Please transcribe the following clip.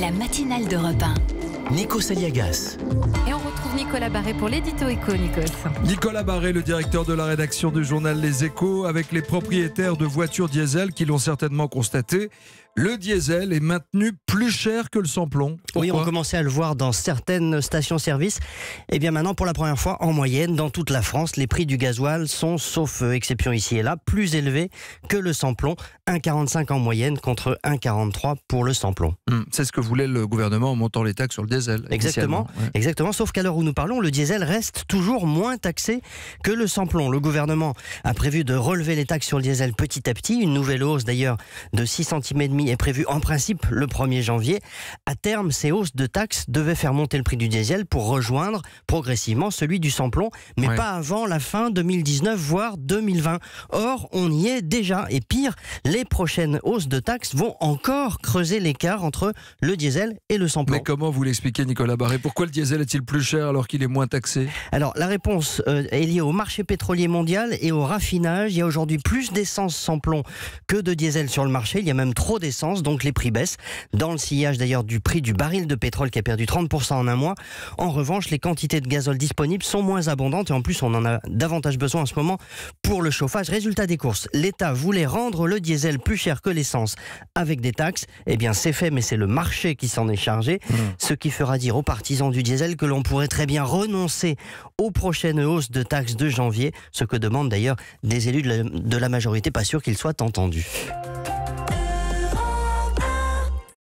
La matinale d'Europe 1. Nikos Aliagas. Et on retrouve Nicolas Barré pour l'édito éco, Nikos. Nicolas Barré, le directeur de la rédaction du journal Les Échos, avec les propriétaires de voitures diesel qui l'ont certainement constaté. Le diesel est maintenu plus cher que le sans-plomb. Oui, on commençait à le voir dans certaines stations-service. Et bien maintenant, pour la première fois, en moyenne, dans toute la France, les prix du gasoil sont, sauf exception ici et là, plus élevés que le sans-plomb. 1,45 en moyenne contre 1,43 pour le sans-plomb. C'est ce que voulait le gouvernement en montant les taxes sur le diesel. Exactement, ouais. exactement. Sauf qu'à l'heure où nous parlons, le diesel reste toujours moins taxé que le sans-plomb. Le gouvernement a prévu de relever les taxes sur le diesel petit à petit. Une nouvelle hausse d'ailleurs de 6,5 centimes est prévue en principe le 1er janvier. À terme, ces hausses de taxes devaient faire monter le prix du diesel pour rejoindre progressivement celui du sans-plomb, mais pas avant la fin 2019, voire 2020. Or, on y est déjà. Et pire, les prochaines hausses de taxes vont encore creuser l'écart entre le diesel et le sans-plomb. Mais comment vous l'expliquez, Nicolas Barré? Pourquoi le diesel est-il plus cher alors qu'il est moins taxé? Alors, la réponse est liée au marché pétrolier mondial et au raffinage. Il y a aujourd'hui plus d'essence sans plomb que de diesel sur le marché. Il y a même trop d'essence, donc les prix baissent. Dans le sillage d'ailleurs du prix du baril de pétrole qui a perdu 30% en un mois. En revanche, les quantités de gazole disponibles sont moins abondantes et en plus, on en a davantage besoin en ce moment pour le chauffage. Résultat des courses, l'État voulait rendre le diesel plus cher que l'essence avec des taxes. Eh bien, c'est fait, mais c'est le marché qui s'en est chargé. Ce qui fera dire aux partisans du diesel que l'on pourrait très bien renoncer aux prochaines hausses de taxes de janvier, ce que demandent d'ailleurs des élus de la majorité, pas sûr qu'ils soient entendus.